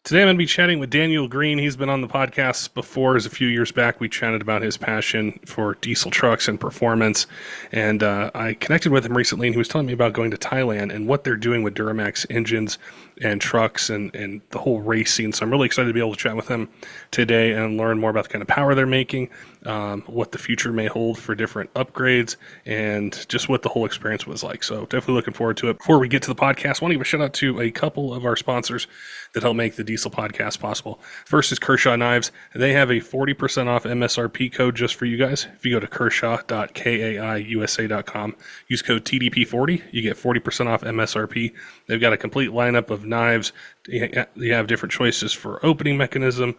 Today I'm going to be chatting with Daniel Green. He's been on the podcast before. As a few years back, we chatted about his passion for diesel trucks and performance. And I connected with him recently, and he was telling me about going to Thailand and what they're doing with Duramax engines and trucks and the whole race scene. So I'm really excited to be able to chat with him today and learn more about the kind of power they're making, what the future may hold for different upgrades, and just what the whole experience was like. So definitely looking forward to it. Before we get to the podcast, I want to give a shout out to a couple of our sponsors that help make the Diesel podcast possible. First is Kershaw Knives. They have a 40% off MSRP code just for you guys. If you go to kershaw.kaiusa.com, use code TDP40, you get 40% off MSRP. They've got a complete lineup of knives. You have different choices for opening mechanism,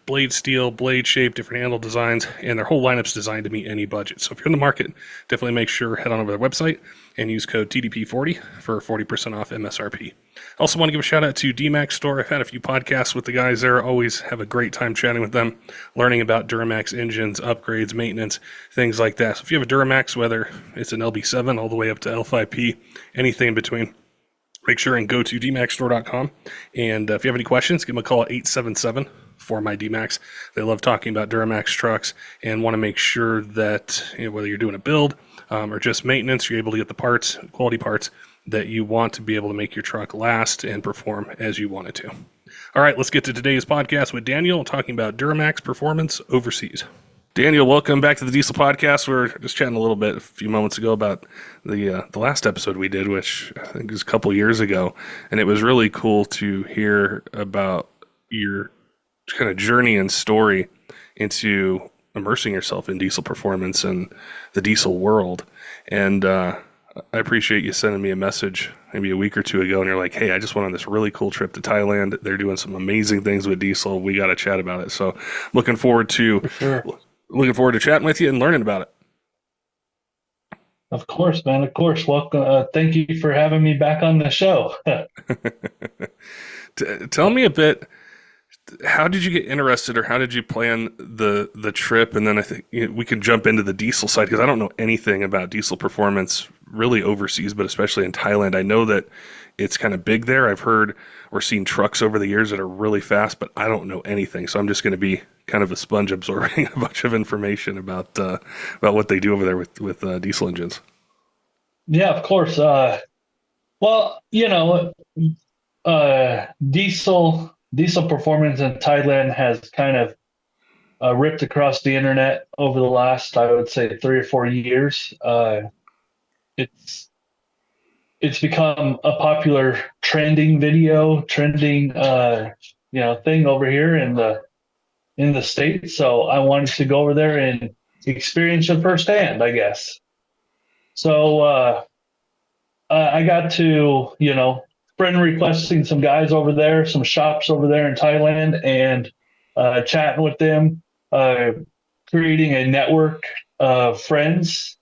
blade steel, blade shape, different handle designs, and their whole lineup's designed to meet any budget. So if you're in the market, definitely make sure head on over to their website and use code TDP40 for 40% off MSRP. I also want to give a shout out to DMAX Store. I've had a few podcasts with the guys there. Always have a great time chatting with them, learning about Duramax engines, upgrades, maintenance, things like that. So if you have a Duramax, whether it's an LB7 all the way up to L5P, anything in between, make sure and go to dmaxstore.com. And if you have any questions, give them a call at 877 for my DMAX. They love talking about Duramax trucks and want to make sure that whether you're doing a build or just maintenance, you're able to get the parts, quality parts that you want to be able to make your truck last and perform as you want it to. All right, let's get to today's podcast with Daniel talking about Duramax performance overseas. Daniel, welcome back to the Diesel Podcast. We were just chatting a little bit a few moments ago about the last episode we did, which I think was a couple years ago, and it was really cool to hear about your kind of journey and story into immersing yourself in diesel performance and the diesel world. And I appreciate you sending me a message maybe a week or two ago, and you're like, hey, I just went on this really cool trip to Thailand. They're doing some amazing things with diesel. We got to chat about it. So looking forward to chatting with you and learning about it. Of course, man. Of course. Welcome. Thank you for having me back on the show. Tell me a bit, how did you get interested, or how did you plan the trip? And then I think we can jump into the diesel side, because I don't know anything about diesel performance really overseas, but especially in Thailand. I know that it's kind of big there. I've heard or seen trucks over the years that are really fast, but I don't know anything. So I'm just going to be kind of a sponge absorbing a bunch of information about what they do over there with diesel engines. Yeah, of course. Well, diesel performance in Thailand has kind of ripped across the internet over the last, I would say, 3 or 4 years. It's become a popular trending thing over here in the States. So I wanted to go over there and experience it firsthand, I guess. So I got to, friend requesting some guys over there, some shops over there in Thailand, and chatting with them, creating a network of friends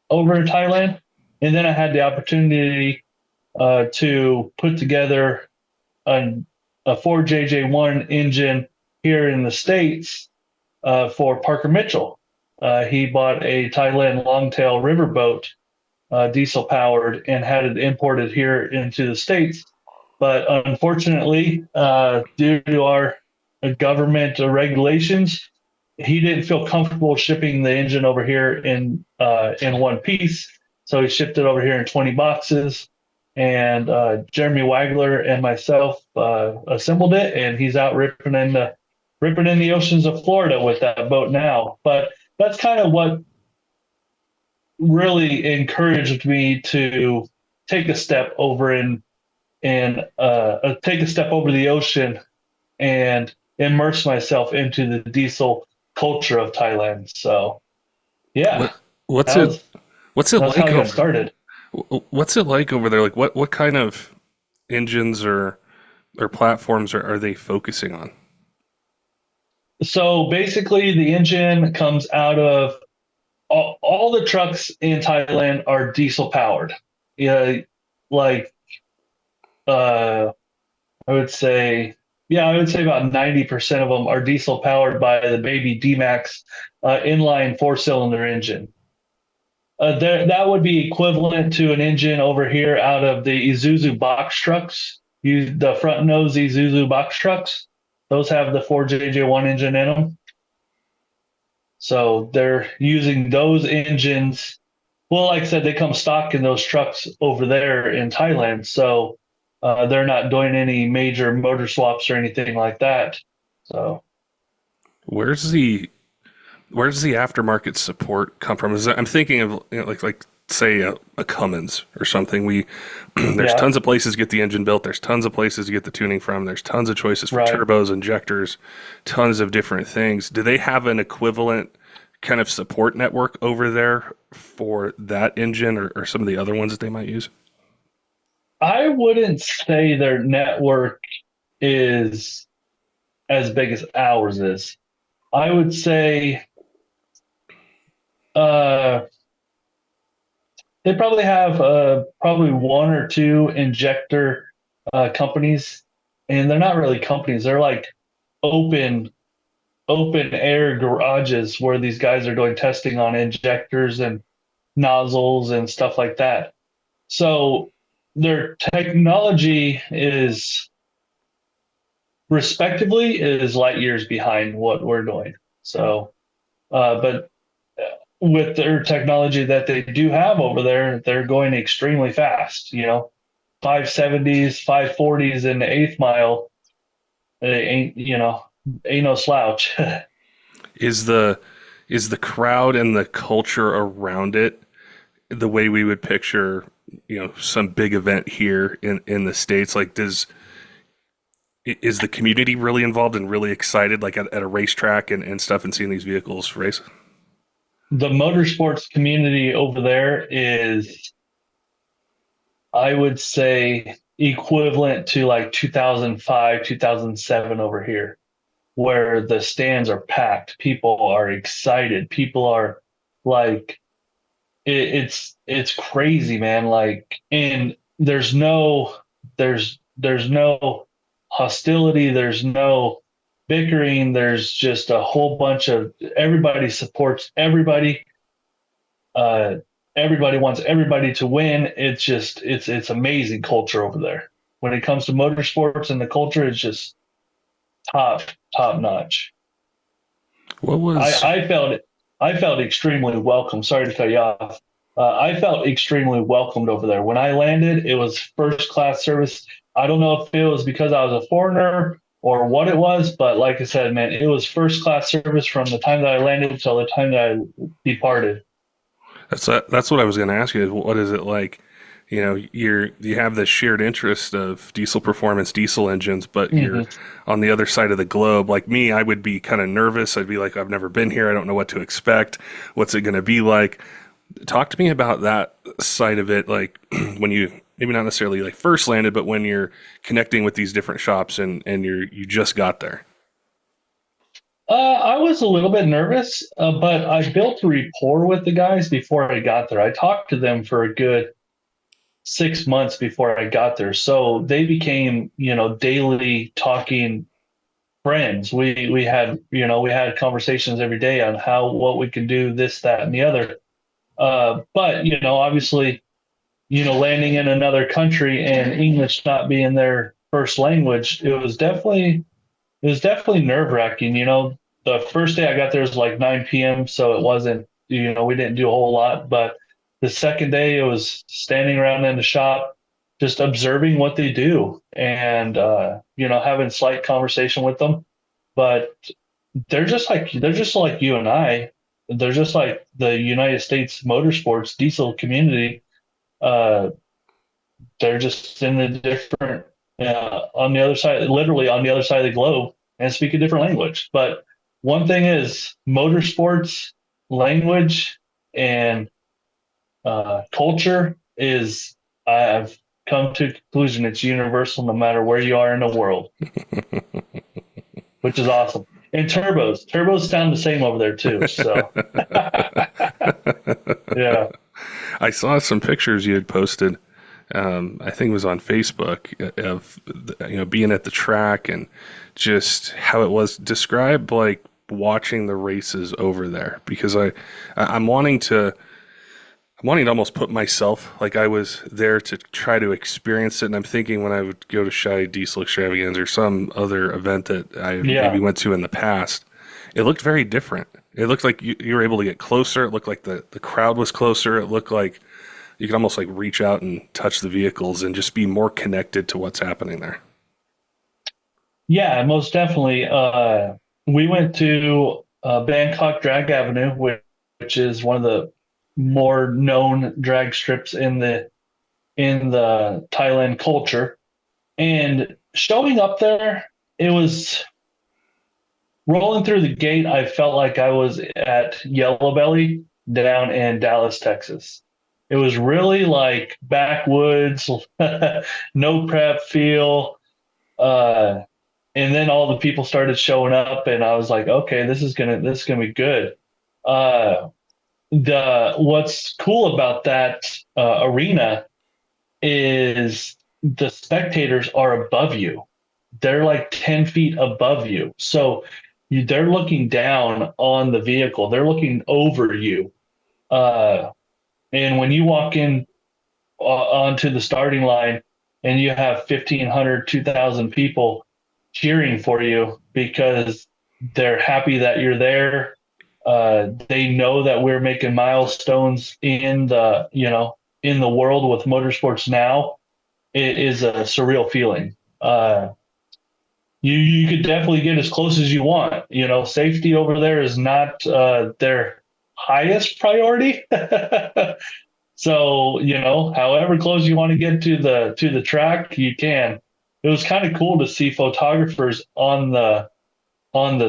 over in Thailand. And then I had the opportunity to put together a 4JJ1 engine here in the States for Parker Mitchell. He bought a Thailand longtail riverboat, diesel powered, and had it imported here into the States. But unfortunately, due to our government regulations, he didn't feel comfortable shipping the engine over here in one piece. So he shipped it over here in 20 boxes, and Jeremy Wagler and myself assembled it, and he's out ripping in the oceans of Florida with that boat now. But that's kind of what really encouraged me to take a step over take a step over the ocean and immerse myself into the diesel culture of Thailand. So, yeah, What's it that's like how I got started. What's it like over there? Like what kind of engines or platforms are they focusing on? So basically, the engine comes out of all the trucks in Thailand are diesel powered. Yeah, like I would say, about 90% of them are diesel powered by the baby DMAX inline 4-cylinder engine. That would be equivalent to an engine over here out of the Isuzu box trucks. The front nose Isuzu box trucks, those have the 4JJ1 engine in them. So they're using those engines. Well, like I said, they come stock in those trucks over there in Thailand. So they're not doing any major motor swaps or anything like that. So Where's the aftermarket support come from? I'm thinking of like say a Cummins or something. There's yeah, tons of places to get the engine built. There's tons of places to get the tuning from. There's tons of choices for right. turbos, injectors, tons of different things. Do they have an equivalent kind of support network over there for that engine or some of the other ones that they might use? I wouldn't say their network is as big as ours is. I would say uh, they probably have probably one or two injector companies, and they're not really companies. They're like open open air garages where these guys are doing testing on injectors and nozzles and stuff like that. So their technology is respectively is light years behind what we're doing. So, but with their technology that they do have over there, they're going extremely fast. 570s, 540s in the eighth mile. It ain't no slouch. Is the crowd and the culture around it the way we would picture, some big event here in the States? Like, is the community really involved and really excited, like at a racetrack and stuff, and seeing these vehicles race? The motorsports community over there is, I would say, equivalent to like 2005, 2007 over here, where the stands are packed. People are excited. People are like, it's crazy, man. Like, and there's no hostility. There's no bickering. There's just a whole bunch of everybody supports everybody. Uh, Everybody wants everybody to win. It's amazing culture over there. When it comes to motorsports and the culture, it's just top top notch. What was I felt it. I felt extremely welcome. Sorry to cut you off. I felt extremely welcomed over there. When I landed, it was first class service. I don't know if it was because I was a foreigner or what it was, but like I said, man, it was first class service from the time that I landed until the time that I departed. that's what I was going to ask you. Is what is it like? You have this shared interest of diesel performance, diesel engines, but you're Mm-hmm. on the other side of the globe. Like me, I would be kind of nervous. I'd be like, I've never been here. I don't know what to expect. What's it going to be like? Talk to me about that side of it. Like when you maybe not necessarily like first landed, but when you're connecting with these different shops and you just got there. I was a little bit nervous, but I built a rapport with the guys before I got there. I talked to them for a good 6 months before I got there. So they became, daily talking friends. We had conversations every day on what we could do, this, that, and the other. But obviously, landing in another country and English not being their first language, it was definitely nerve wracking. The first day I got there was like 9 p.m., so it wasn't, we didn't do a whole lot. But the second day, it was standing around in the shop, just observing what they do and, having slight conversation with them. But they're just like you and I. They're just like the United States motorsports diesel community. Uh, they're just in a different, on the other side, literally on the other side of the globe, and speak a different language. But one thing is motorsports language and culture is, I've come to a conclusion, it's universal no matter where you are in the world, which is awesome. And turbos sound the same over there too. So yeah, I saw some pictures you had posted. I think it was on Facebook of being at the track and just how it was. Describe like watching the races over there, because I'm wanting to. I'm wanting to almost put myself like I was there to try to experience it. And I'm thinking when I would go to Shy Diesel Extravaganza or some other event that I maybe Yeah. went to in the past, it looked very different. It looked like you were able to get closer. It looked like the crowd was closer. It looked like you could almost like reach out and touch the vehicles and just be more connected to what's happening there. Yeah, most definitely. We went to Bangkok Drag Avenue, which is one of the more known drag strips in the Thailand culture. And showing up there, it was rolling through the gate. I felt like I was at Yellow Belly down in Dallas, Texas. It was really like backwoods, no prep feel. Uh, and then all the people started showing up, and I was like, okay, this is gonna be good. Uh, the What's cool about that arena is the spectators are above you. They're like 10 feet above you. So they're looking down on the vehicle. They're looking over you. Uh, and when you walk in onto the starting line and you have 1,500, 2,000 people cheering for you because they're happy that you're there. They know that we're making milestones in the world with motorsports now. It is a surreal feeling. You could definitely get as close as you want. Safety over there is not their highest priority. So, however close you want to get to the track, you can. It was kind of cool to see photographers on the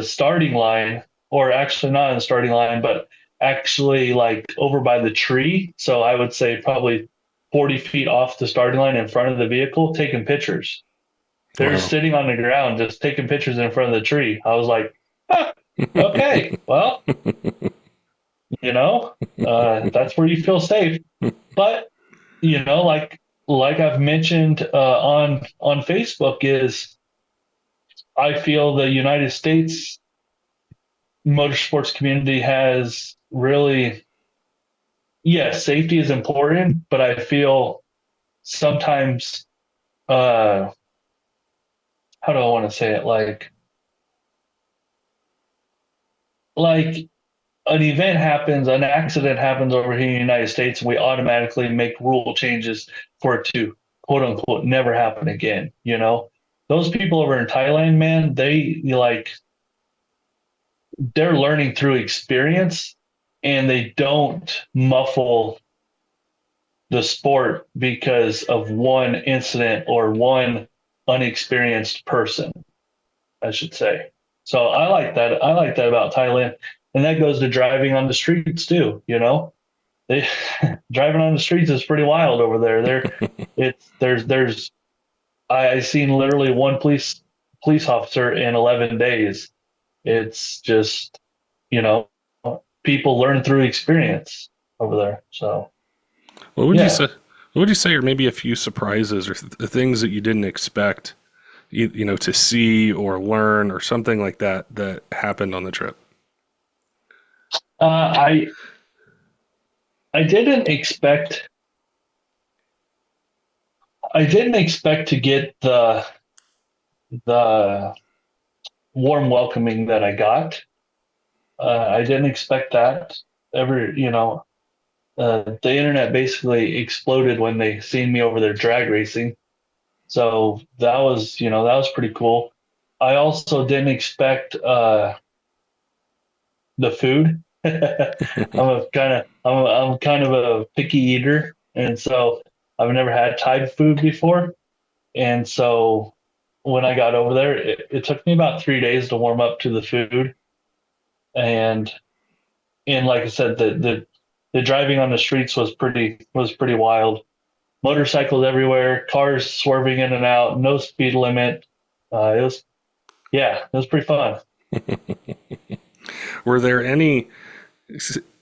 starting line, or actually not on the starting line, but actually like over by the tree. So I would say probably 40 feet off the starting line in front of the vehicle, taking pictures. They're Wow. sitting on the ground just taking pictures in front of the tree. I was like, "Huh, okay, well, you know, that's where you feel safe." But like I've mentioned on Facebook, is I feel the United States motorsports community has really, yes, safety is important, but I feel sometimes, uh, how do I want to say it? Like an event happens, an accident happens over here in the United States, and we automatically make rule changes for it to quote unquote never happen again. Those people over in Thailand, man, they're learning through experience, and they don't muffle the sport because of one incident or one unexperienced person, I should say. So I like that. I like that about Thailand, and that goes to driving on the streets too. They driving on the streets is pretty wild over there. There's I seen literally one police officer in 11 days. It's just you know people learn through experience over there. So What would you yeah. say? What would you say are maybe a few surprises or the things that you didn't expect, to see or learn or something like that that happened on the trip? Uh, I I didn't expect I didn't expect to get the warm welcoming that I got. I didn't expect that. The internet basically exploded when they seen me over there drag racing. So that was pretty cool. I also didn't expect the food. I'm kind of a picky eater, and so I've never had Thai food before. And so when I got over there, it took me about 3 days to warm up to the food. And like I said, the driving on the streets was pretty wild. Motorcycles everywhere, cars swerving in and out, no speed limit. It was Yeah, it was pretty fun. Were there any,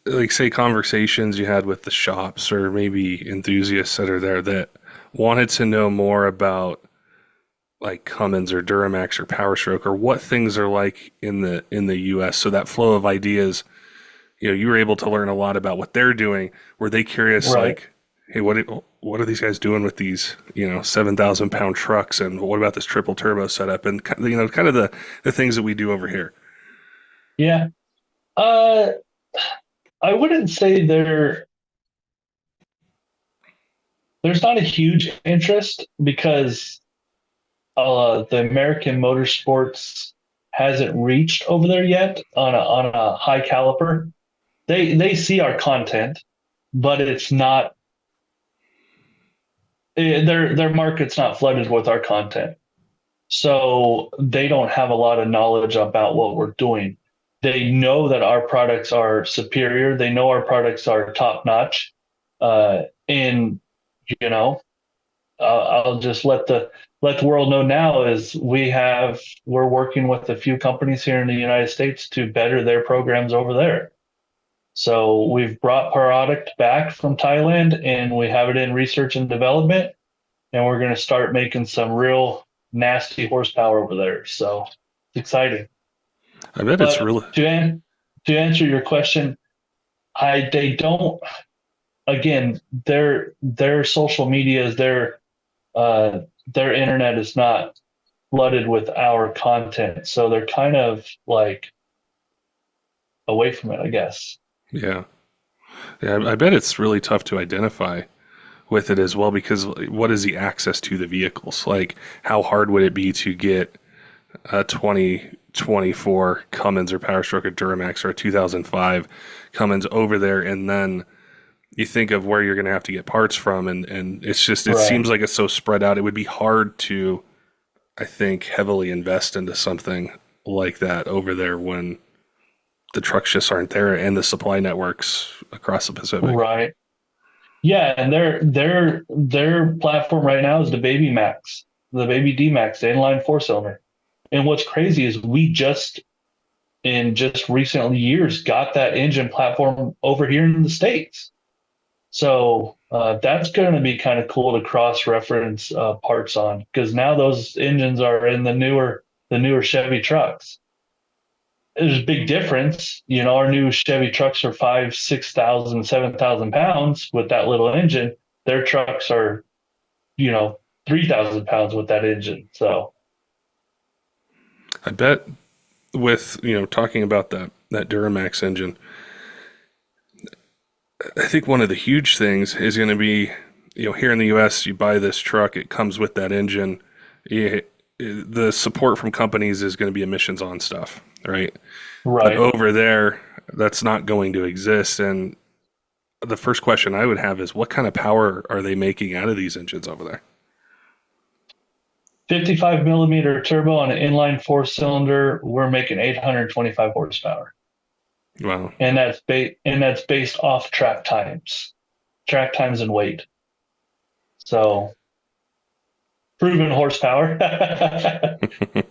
like, say, conversations you had with the shops or maybe enthusiasts that are there that wanted to know more about like Cummins or Duramax or Powerstroke or what things are like in the U.S. So that flow of ideas you were able to learn a lot about what they're doing. Were they curious, Right. like, hey, what are these guys doing with these 7,000 pound trucks, and what about this triple turbo setup, and kind of the things that we do over here? Yeah. Uh, I wouldn't say there's not a huge interest because the American Motorsports hasn't reached over there yet on a high caliber. They see our content, but it's not their market's not flooded with our content. So they don't have a lot of knowledge about what we're doing. They know that our products are superior. They know our products are top notch. And you know, I'll just let the world know now is we're working with a few companies here in the United States to better their programs over there. So we've brought product back from Thailand and we have it in research and development, and we're going to start making some real nasty horsepower over there. So it's exciting. I bet it's But really. to answer your question, they don't. Again, their social media, their internet is not flooded with our content, so they're kind of like away from it, I guess. Yeah. Yeah, I bet it's really tough to identify with it as well, because what is the access to the vehicles? Like, how hard would it be to get a 2024 Cummins or Powerstroke or Duramax or a 2005 Cummins over there, and then you think of where you're going to have to get parts from, and it Right. seems like it's so spread out. It would be hard to, I think, heavily invest into something like that over there when the trucks just aren't there and the supply networks across the Pacific. Right. Yeah, and their platform right now is the Baby Max, the Baby D-Max, the inline four cylinder. And what's crazy is we just in just recent years got that engine platform over here in the States. So that's going to be kind of cool to cross reference parts on because now those engines are in the newer Chevy trucks. There's a big difference. Our new Chevy trucks are 5, 6,000, 7,000 pounds with that little engine. Their trucks are, 3,000 pounds with that engine. So, I bet with talking about that Duramax engine, I think one of the huge things is going to be, here in the U.S., you buy this truck, it comes with that engine. The support from companies is going to be emissions on stuff, right? But right. over there, that's not going to exist. And the first question I would have is, what kind of power are they making out of these engines over there? 55 millimeter turbo on an inline four cylinder, we're making 825 horsepower. Wow. And that's based off track times and weight. So proven horsepower. not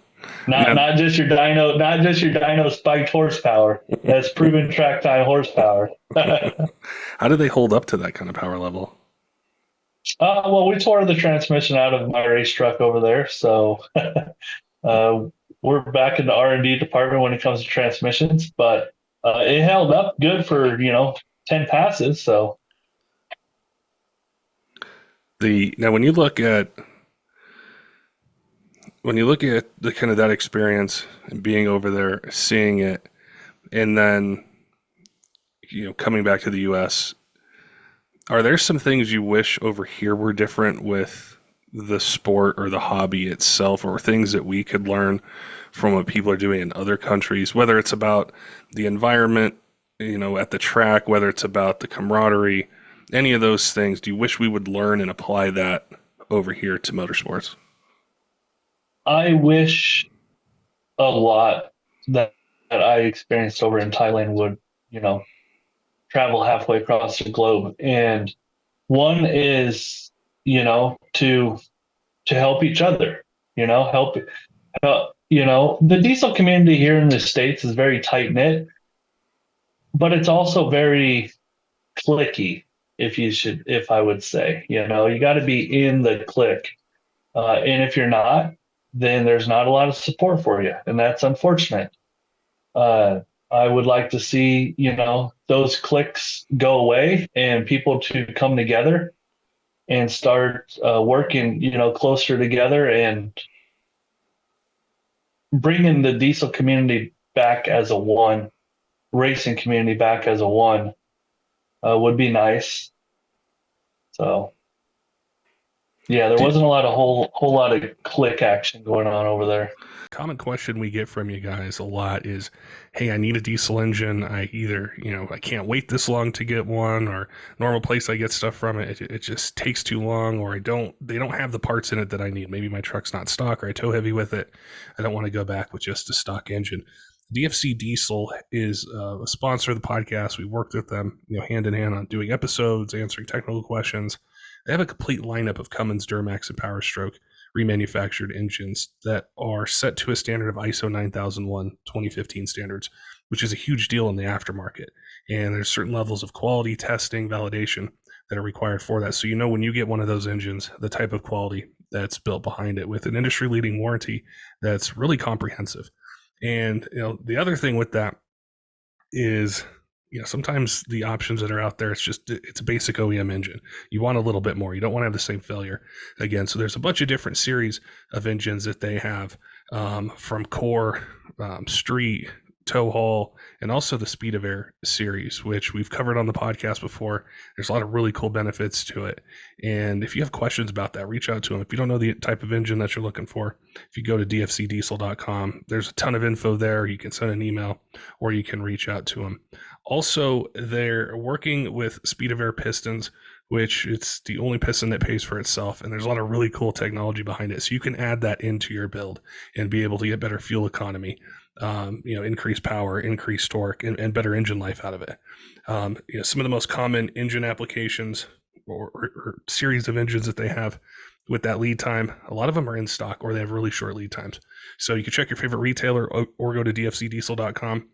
Now, not just your dyno spiked horsepower. That's proven track time horsepower. how do they hold up to that kind of power level? Well, we tore the transmission out of my race truck over there, so uh, we're back in the R&D department when it comes to transmissions. But it held up good for 10 passes. So The now when you look at the kind of that experience and being over there, seeing it, and then coming back to the U.S., are there some things you wish over here were different with the sport or the hobby itself, or things that we could learn from what people are doing in other countries, whether it's about the environment, at the track, whether it's about the camaraderie, any of those things? Do you wish we would learn and apply that over here to motorsports? I wish a lot that I experienced over in Thailand would, you know, travel halfway across the globe. And one is, to help each other, the diesel community here in the States is very tight knit, but it's also very clicky, if I would say, you got to be in the click. And if you're not, then there's not a lot of support for you. And that's unfortunate. I would like to see, those clicks go away and people to come together and start working, closer together and bringing the diesel community back as a one, racing community back as a one would be nice. So yeah, there Do, wasn't a lot of whole lot of click action going on over there. Common question we get from you guys a lot is, hey, I need a diesel engine. I either, I can't wait this long to get one, or normal place I get stuff from it just takes too long, or they don't have the parts in it that I need. Maybe my truck's not stock, or I tow heavy with it. I don't want to go back with just a stock engine. DFC Diesel is a sponsor of the podcast. We worked with them, hand in hand on doing episodes, answering technical questions. They have a complete lineup of Cummins, Duramax, and Power Stroke remanufactured engines that are set to a standard of ISO 9001 2015 standards, which is a huge deal in the aftermarket. And there's certain levels of quality testing, validation that are required for that. So when you get one of those engines, the type of quality that's built behind it with an industry-leading warranty that's really comprehensive. And the other thing with that is sometimes the options that are out there, it's a basic OEM engine. You want a little bit more. You don't want to have the same failure again. So there's a bunch of different series of engines that they have, from core, street, tow haul, and also the Speed of Air series, which we've covered on the podcast before. There's a lot of really cool benefits to it. And if you have questions about that, reach out to them. If you don't know the type of engine that you're looking for, if you go to dfcdiesel.com, there's a ton of info there. You can send an email or you can reach out to them. Also, they're working with Speed of Air pistons, which it's the only piston that pays for itself. And there's a lot of really cool technology behind it. So you can add that into your build and be able to get better fuel economy, increase power, increase torque, and better engine life out of it. Some of the most common engine applications or series of engines that they have with that lead time, a lot of them are in stock or they have really short lead times. So you can check your favorite retailer or go to dfcdiesel.com,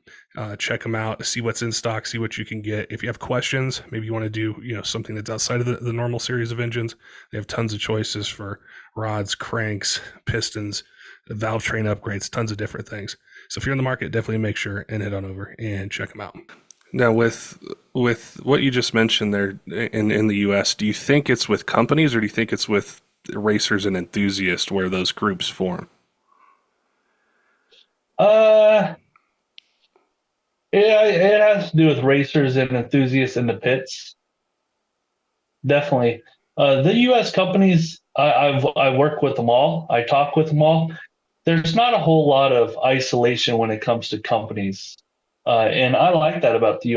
check them out, see what's in stock, see what you can get. If you have questions, maybe you want to do something that's outside of the normal series of engines, they have tons of choices for rods, cranks, pistons, valve train upgrades, tons of different things. So if you're in the market, definitely make sure and head on over and check them out. Now, with what you just mentioned there in the U.S., do you think it's with companies or do you think it's with racers and enthusiasts where those groups form? Yeah, it has to do with racers and enthusiasts in the pits. Definitely. The U.S. companies, I work with them all. I talk with them all. There's not a whole lot of isolation when it comes to companies, and I like that about the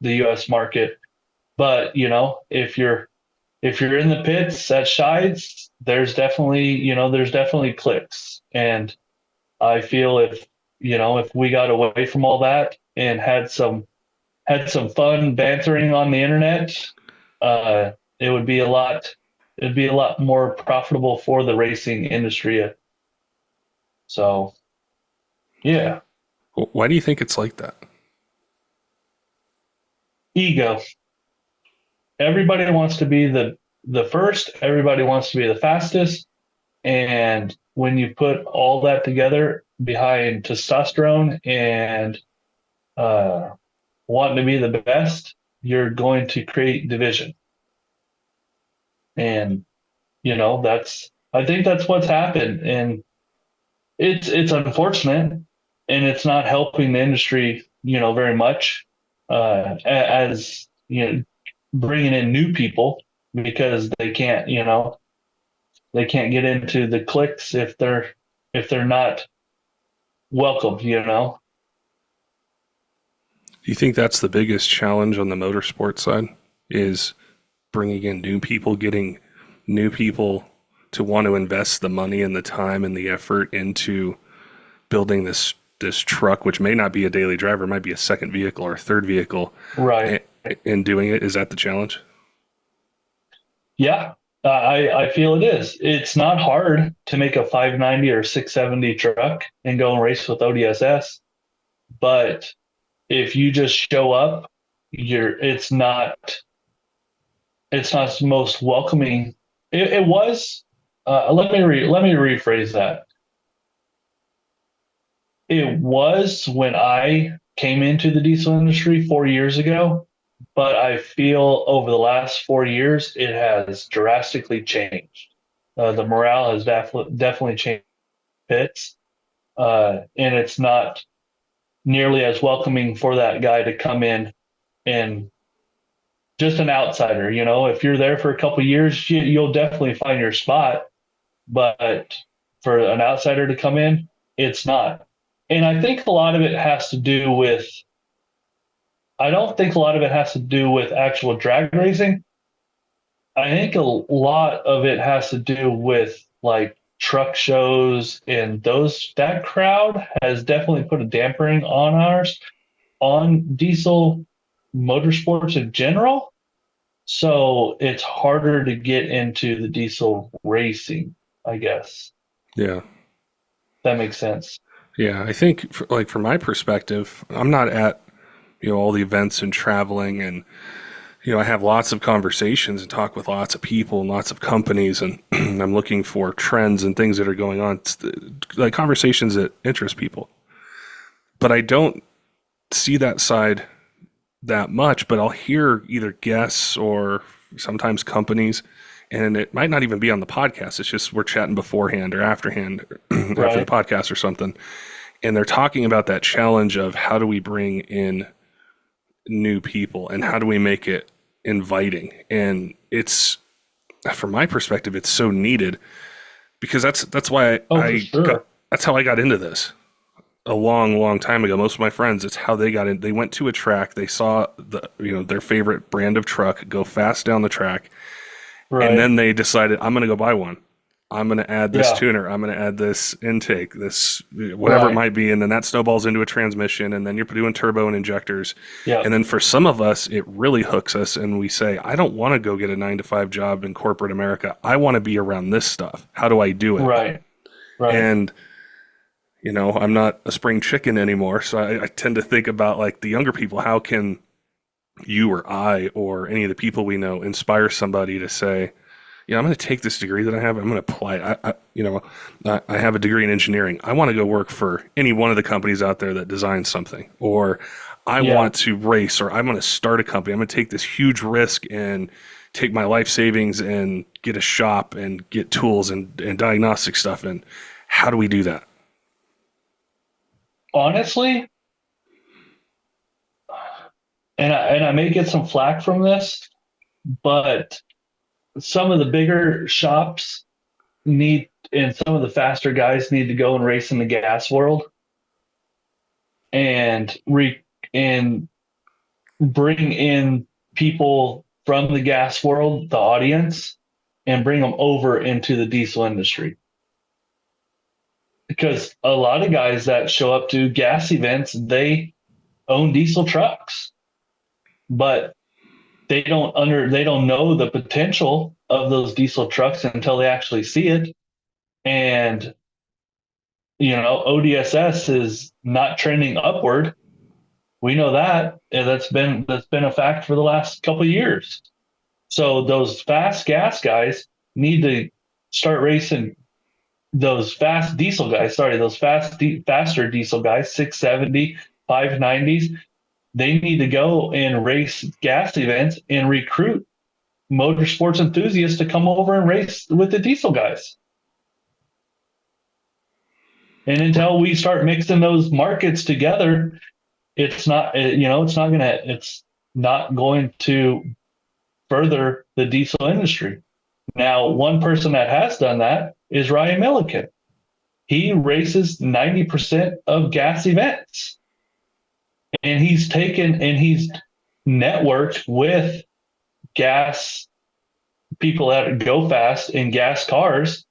U.S. market. But if you're in the pits at Shides, there's definitely clicks, and I feel if we got away from all that and had some fun bantering on the internet, it would be a lot more profitable for the racing industry. So, yeah, Why do you think it's like that? ego. Everybody wants to be the first. Everybody wants to be the fastest. And when you put all that together behind testosterone and wanting to be the best, you're going to create division. And I think that's what's happened, and it's unfortunate, and it's not helping the industry, very much, as bringing in new people because they can't get into the clicks if they're not welcome. Do you think that's the biggest challenge on the motorsport side is bringing in new people, getting new people to want to invest the money and the time and the effort into building this truck, which may not be a daily driver, might be a second vehicle or a third vehicle, Right. and doing it? Is that the challenge? Yeah, I feel it is. It's not hard to make a 590 or 670 truck and go and race with ODSS, but if you just show up, it's not the most welcoming. It was. Let me rephrase that. It was when I came into the diesel industry 4 years ago, but I feel over the last 4 years it has drastically changed. The morale has definitely changed pits, and it's not nearly as welcoming for that guy to come in and just an outsider. You know, if you're there for a couple of years, you'll definitely find your spot. But for an outsider to come in, it's not. And I think a lot of it has to do with, I don't think a lot of it has to do with actual drag racing. I think a lot of it has to do with like truck shows and that crowd has definitely put a dampering on on diesel motorsports in general. So it's harder to get into the diesel racing, I guess. Yeah. That makes sense. Yeah. I think, from my perspective, I'm not at, all the events and traveling, and, I have lots of conversations and talk with lots of people and lots of companies, and I'm looking for trends and things that are going on, like conversations that interest people. But I don't see that side that much, but I'll hear either guests or sometimes companies, and it might not even be on the podcast. It's just we're chatting beforehand or afterhand, after the podcast or something. And they're talking about that challenge of how do we bring in new people and how do we make it inviting? And it's, from my perspective, it's so needed, because that's why that's how I got into this a long time ago. Most of my friends, it's how they got in. They went to a track, they saw their favorite brand of truck go fast down the track, and then they decided, I'm going to go buy one. I'm going to add this tuner. I'm going to add this intake, this whatever it might be, and then that snowballs into a transmission, and then you're doing turbo and injectors. Yeah. And then for some of us, it really hooks us, and we say, I don't want to go get a 9-to-5 job in corporate America. I want to be around this stuff. How do I do it? Right. And I'm not a spring chicken anymore, so I tend to think about like the younger people. How can you or I or any of the people we know inspire somebody to say, I'm going to take this degree that I have, I'm going to apply it. I have a degree in engineering. I want to go work for any one of the companies out there that designs something, or I want to race, or I'm going to start a company. I'm going to take this huge risk and take my life savings and get a shop and get tools and diagnostic stuff. And how do we do that? Honestly, and I may get some flack from this, but some of the bigger shops and some of the faster guys need to go and race in the gas world and bring in people from the gas world, the audience, and bring them over into the diesel industry. Because a lot of guys that show up to gas events, they own diesel trucks, but they don't know the potential of those diesel trucks until they actually see it. And ODSS is not trending upward. We know that, and that's been a fact for the last couple of years. So those fast gas guys need to start racing. Those fast diesel guys, faster diesel guys, 670, 590s. They need to go and race gas events and recruit motorsports enthusiasts to come over and race with the diesel guys. And until we start mixing those markets together, it's not going to further the diesel industry. Now, one person that has done that is Ryan Milliken. He races 90% of gas events. And he's networked with gas people that go fast in gas cars,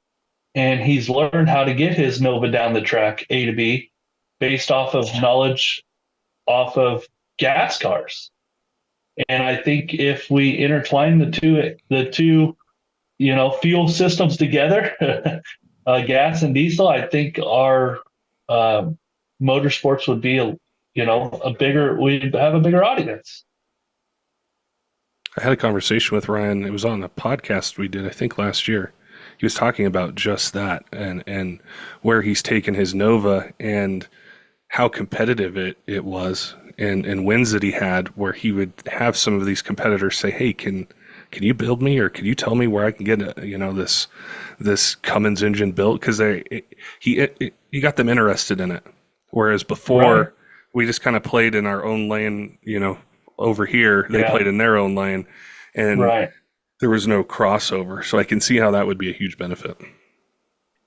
and he's learned how to get his Nova down the track A to B based off of knowledge off of gas cars. And I think if we intertwine the two fuel systems together, gas and diesel, I think our motorsports would be we'd have a bigger audience. I had a conversation with Ryan. It was on a podcast we did, I think, last year. He was talking about just that and where he's taken his Nova and how competitive it was, and wins that he had, where he would have some of these competitors say, "Hey, can you build me, or can you tell me where I can get this Cummins engine built?" Because he got them interested in it, whereas Right. before we just kind of played in our own lane. Over here they Yeah. played in their own lane, and Right. there was no crossover. So I can see how that would be a huge benefit.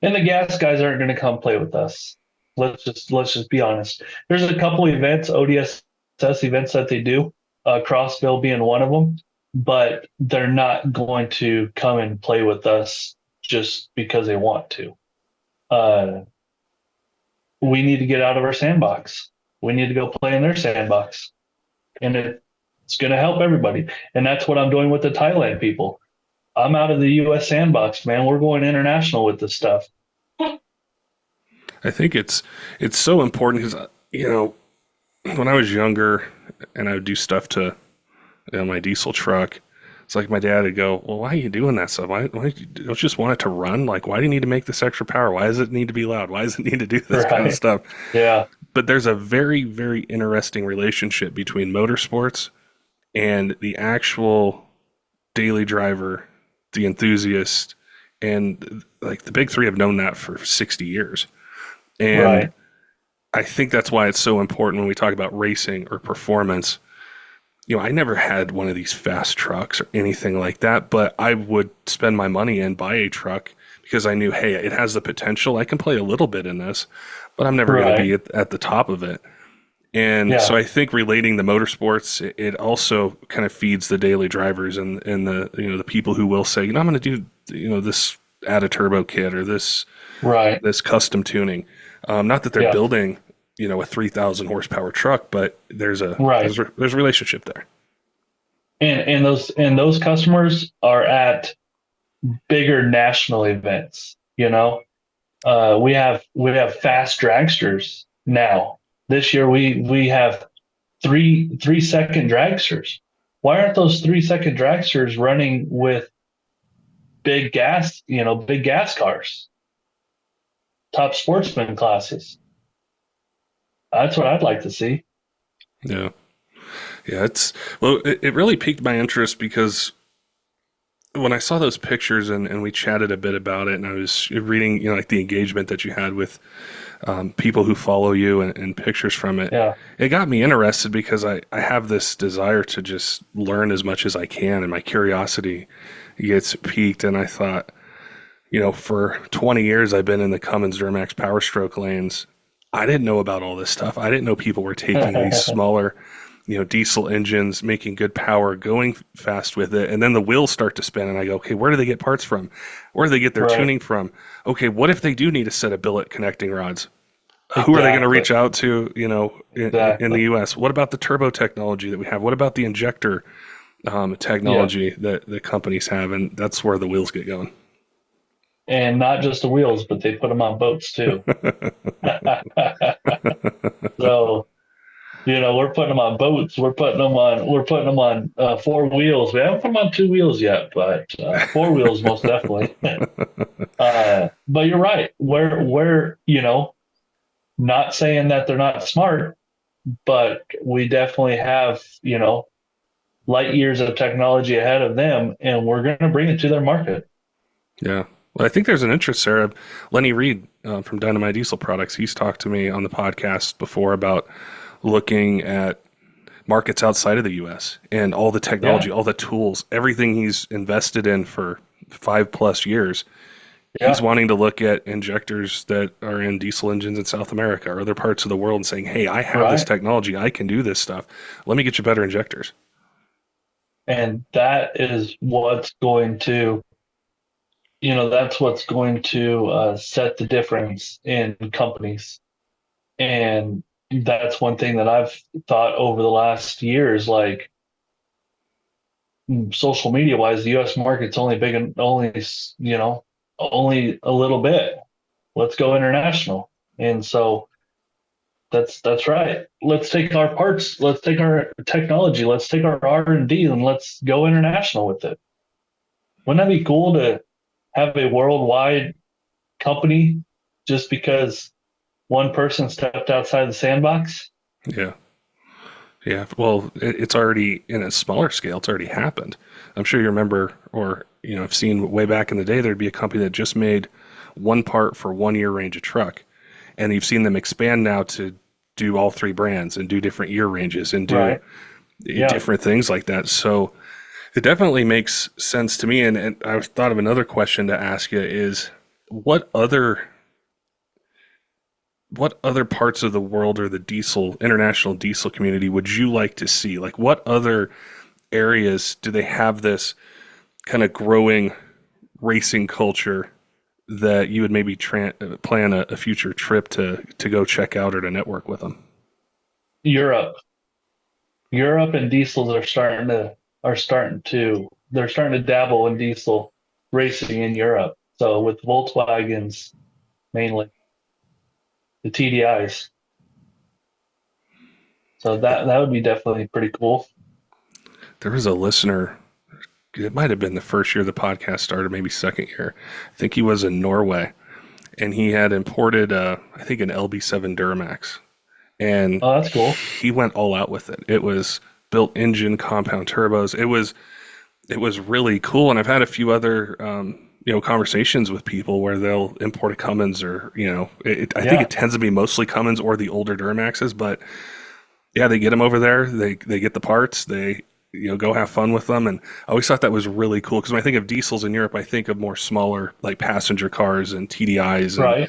And the gas guys aren't going to come play with us. Let's just be honest. There's a couple events, ODSS events that they do, Crossville being one of them, but they're not going to come and play with us just because they want to. Uh, we need to get out of our sandbox. We need to go play in their sandbox, and it's going to help everybody. And that's what I'm doing with the Thailand people. I'm out of the U.S. sandbox, man. We're going international with this stuff. I think it's so important because when I was younger and I would do stuff to my diesel truck, it's like my dad would go, "Well, why are you doing that stuff? Why don't you just want it to run? Like, why do you need to make this extra power? Why does it need to be loud? Why does it need to do this kind of Right. stuff?" Yeah. But there's a very, very interesting relationship between motorsports and the actual daily driver, the enthusiast, and like the big three have known that for 60 years. And Right. I think that's why it's so important when we talk about racing or performance. I never had one of these fast trucks or anything like that, but I would spend my money and buy a truck because I knew, hey, it has the potential. I can play a little bit in this, but I'm never going to be Right. at the top of it. And so Yeah. I think relating the motorsports, it also kind of feeds the daily drivers and the people who will say, I'm going to do this, add a turbo kit or Right. this custom tuning. Not that they're Yeah. building a 3,000 horsepower truck, but Right. there's a relationship there. And those customers are at bigger national events. We have fast dragsters now. This year we have 3 second dragsters. Why aren't those 3 second dragsters running with big gas cars, top sportsman classes? That's what I'd like to see. Yeah. Yeah, it really piqued my interest because when I saw those pictures and we chatted a bit about it, and I was reading, like the engagement that you had with people who follow you and pictures from it, Yeah. it got me interested because I have this desire to just learn as much as I can, and my curiosity gets piqued. And I thought, for 20 years I've been in the Cummins Duramax Power Stroke lanes. I didn't know about all this stuff. I didn't know people were taking these smaller diesel engines, making good power, going fast with it. And then the wheels start to spin and I go, okay, where do they get parts from? Where do they get their Right. tuning from? Okay, what if they do need a set of billet connecting rods? Who are they going to Exactly. reach out to, in the Exactly. US? What about the turbo technology that we have? What about the injector Yeah. technology that the companies have? And that's where the wheels get going. And not just the wheels, but they put them on boats too. So we're putting them on boats. We're putting them on 4 wheels. We haven't put them on 2 wheels yet, but 4 wheels most definitely. But you're right. We're not saying that they're not smart, but we definitely have light years of technology ahead of them, and we're going to bring it to their market. Yeah. Well, I think there's an interest there. Lenny Reed from Dynamite Diesel Products, he's talked to me on the podcast before about looking at markets outside of the U.S. and all the Yeah. technology, all the tools, everything he's invested in for 5+ years. He's Yeah. wanting to look at injectors that are in diesel engines in South America or other parts of the world and saying, hey, I have this Right. technology. I can do this stuff. Let me get you better injectors. And that's what's going to set the difference in companies. And that's one thing that I've thought over the last years, like social media wise, the US market's only big and only a little bit. Let's go international. And so that's right. Let's take our parts, let's take our technology, let's take our R&D and let's go international with it. Wouldn't that be cool to have a worldwide company just because one person stepped outside the sandbox. Yeah. Yeah. Well, it's already in a smaller scale. It's already happened. I'm sure you remember, or, I've seen way back in the day, there'd be a company that just made one part for 1 year range of truck. And you've seen them expand now to do all three brands and do different year ranges and do Right. Yeah. different things like that. So it definitely makes sense to me. And I thought of another question to ask you is what other parts of the world or the international diesel community would you like to see? Like what other areas do they have this kind of growing racing culture that you would maybe plan a future trip to go check out or to network with them? Europe. Europe and diesels they're starting to dabble in diesel racing in Europe. So with Volkswagens mainly, the TDIs. So that would be definitely pretty cool. There was a listener, it might have been the first year the podcast started, maybe second year. I think he was in Norway and he had imported, I think, an LB7 Duramax. And Oh, that's cool. he went all out with it. It was built engine, compound turbos. It was really cool. And I've had a few other, conversations with people where they'll import a Cummins or, I think it tends to be mostly Cummins or the older Duramaxes, but yeah, they get them over there. They get the parts. They go have fun with them. And I always thought that was really cool because when I think of diesels in Europe, I think of more smaller like passenger cars and TDIs Right.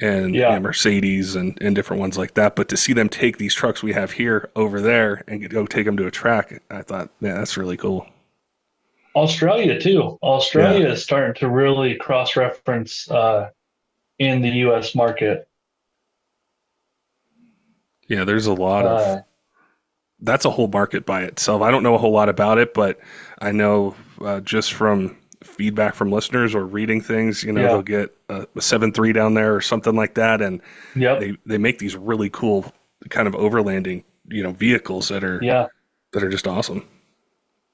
and Mercedes and different ones like that. But to see them take these trucks we have here over there and go take them to a track, I thought, yeah, that's really cool. Australia too. Yeah, Australia is starting to really cross-reference in the U.S. market. yeah. There's a lot of Uh, that's a whole market by itself. I don't know a whole lot about it, but I know just from feedback from listeners or reading things, they'll yeah. get a 7.3 down there or something like that, and Yep. they make these really cool kind of overlanding, vehicles Yeah. that are just awesome.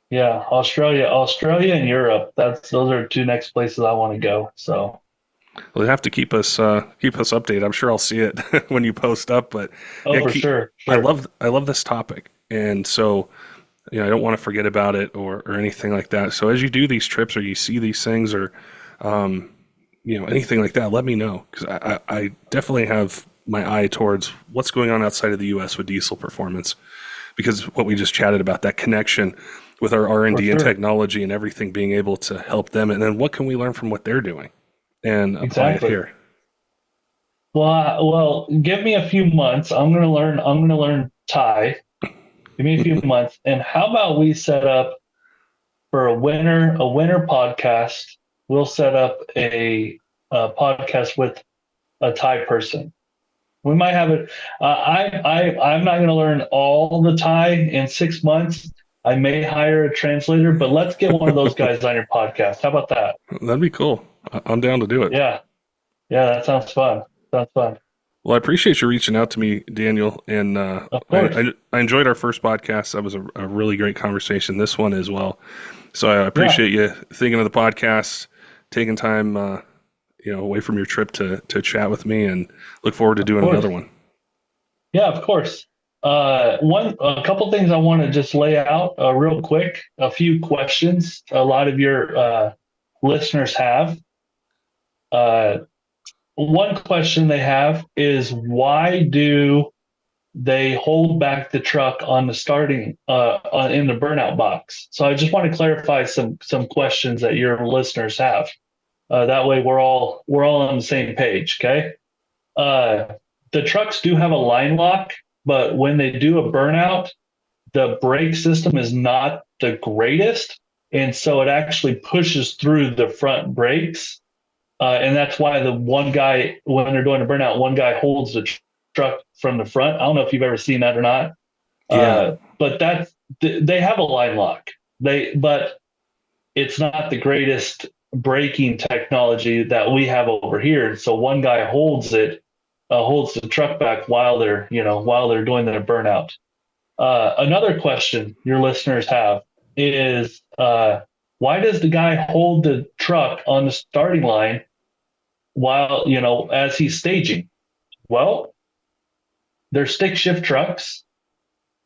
Yeah. Australia and Europe. Those are two next places I want to go. So, Well, they have to keep us updated. I'm sure I'll see it when you post up, but oh, yeah, for sure. I Sure. love this topic, and so I don't want to forget about it or anything like that. So as you do these trips or you see these things or anything like that, let me know because I definitely have my eye towards what's going on outside of the U.S. with diesel performance because what we just chatted about, that connection with our For R&D and sure. technology and everything being able to help them, and then what can we learn from what they're doing and apply it Exactly. here. Well, give me a few months. I'm gonna learn Thai. Give me a few months, and how about we set up for a winter podcast? We'll set up a podcast with a Thai person. We might have it. I'm not going to learn all the Thai in 6 months. I may hire a translator, but let's get one of those guys on your podcast. How about that? That'd be cool. I'm down to do it. Yeah, yeah, that sounds fun. Sounds fun. Well, I appreciate you reaching out to me, Daniel, and Of course. I enjoyed our first podcast. That was a really great conversation. This one as well. So I Yeah, appreciate you thinking of the podcast, taking time, away from your trip to chat with me, and look forward to of doing course. another one. Yeah, of course. A couple things I want to just lay out real quick. A few questions a lot of your listeners have. Uh, One question they have is why do they hold back the truck on the starting in the burnout box? So I just want to clarify some questions that your listeners have. That way we're all on the same page. Okay. Uh, the trucks do have a line lock, but when they do a burnout, the brake system is not the greatest, and so it actually pushes through the front brakes, and that's why the one guy, when they're doing a burnout, one guy holds the truck from the front. I don't know if you've ever seen that or not, Yeah, but they have a line lock. But it's not the greatest braking technology that we have over here. So one guy holds the truck back while they're doing their burnout. Another question your listeners have is why does the guy hold the truck on the starting line while as he's staging? Well, they're stick shift trucks.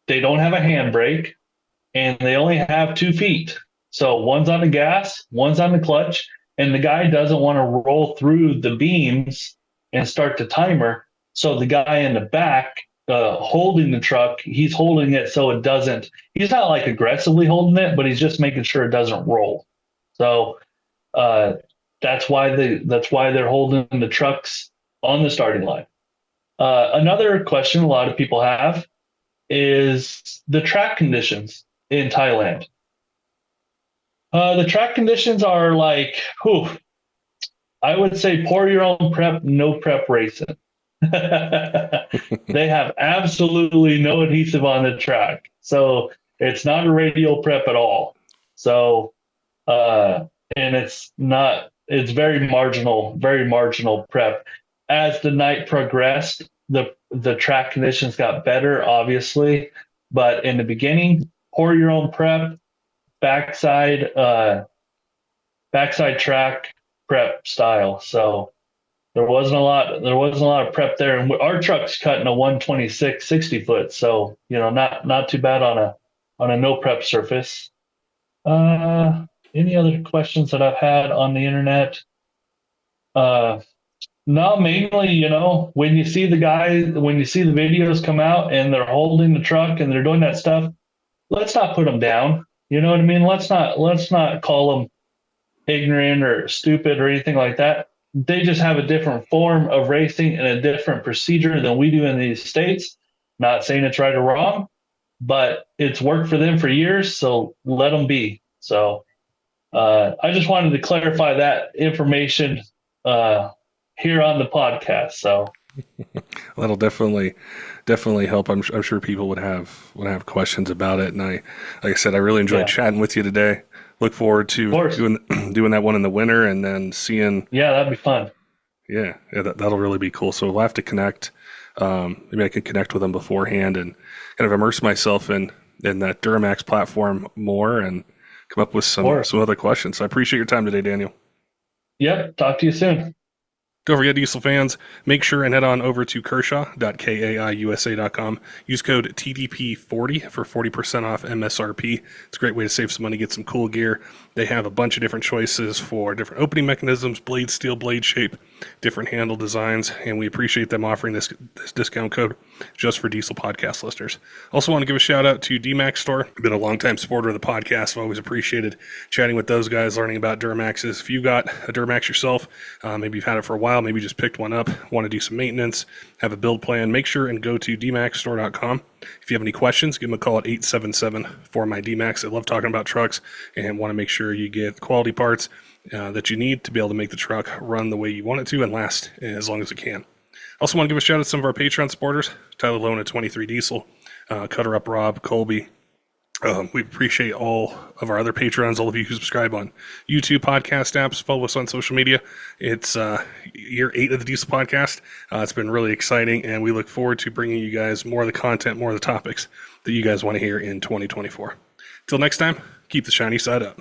They don't have a handbrake, and they only have 2 feet. So one's on the gas, one's on the clutch, and the guy doesn't want to roll through the beams and start the timer. So the guy in the back holding the truck, he's holding it so it doesn't. He's not like aggressively holding it, but he's just making sure it doesn't roll. So uh, that's why they're holding the trucks on the starting line. Another question a lot of people have is the track conditions in Thailand. The track conditions are like, whew, I would say pour your own prep, no prep racing. They have absolutely no adhesive on the track. So it's not a radial prep at all. So, and it's very marginal prep. As the night progressed, the track conditions got better, obviously. But in the beginning, pour your own prep, backside track prep style. So there wasn't a lot of prep there, and our truck's cut in a 126 60 foot, so not too bad on a no prep surface. Any other questions that I've had on the internet? No, mainly, when you see the videos come out and they're holding the truck and they're doing that stuff, let's not put them down. You know what I mean? Let's not call them ignorant or stupid or anything like that. They just have a different form of racing and a different procedure than we do in these states. Not saying it's right or wrong, but it's worked for them for years, so let them be. So I just wanted to clarify that information here on the podcast. So that'll definitely help. I'm sure people would have questions about it. And like I said, I really enjoyed chatting with you today. Look forward to doing that one in the winter and then seeing. Yeah, that'd be fun. Yeah, that'll really be cool. So we'll have to connect. Maybe I can connect with them beforehand and kind of immerse myself in that Duramax platform more and come up with some other questions. So I appreciate your time today, Daniel. Yep. Talk to you soon. Don't forget, Diesel fans, make sure and head on over to kershaw.kaiusa.com. Use code TDP40 for 40% off MSRP. It's a great way to save some money, get some cool gear. They have a bunch of different choices for different opening mechanisms, blade steel, blade shape, different handle designs, and we appreciate them offering this discount code just for Diesel podcast listeners. Also want to give a shout out to DMAX Store. Been a long-time supporter of the podcast. I've always appreciated chatting with those guys, learning about Duramaxes. If you got a Duramax yourself, maybe you've had it for a while, maybe just picked one up, want to do some maintenance, have a build plan, make sure and go to dmaxstore.com. If you have any questions, give them a call at 877-4MY-DMAX. I love talking about trucks and want to make sure you get quality parts that you need to be able to make the truck run the way you want it to and last as long as it can. Also want to give a shout out to some of our Patreon supporters, Tyler Loewen at 23 Diesel, CUTTERUP Rob, Colby. We appreciate all of our other patrons, all of you who subscribe on YouTube, podcast apps, follow us on social media. It's year 8 of the Diesel podcast. It's been really exciting, and we look forward to bringing you guys more of the content, more of the topics that you guys want to hear in 2024. Till next time, keep the shiny side up.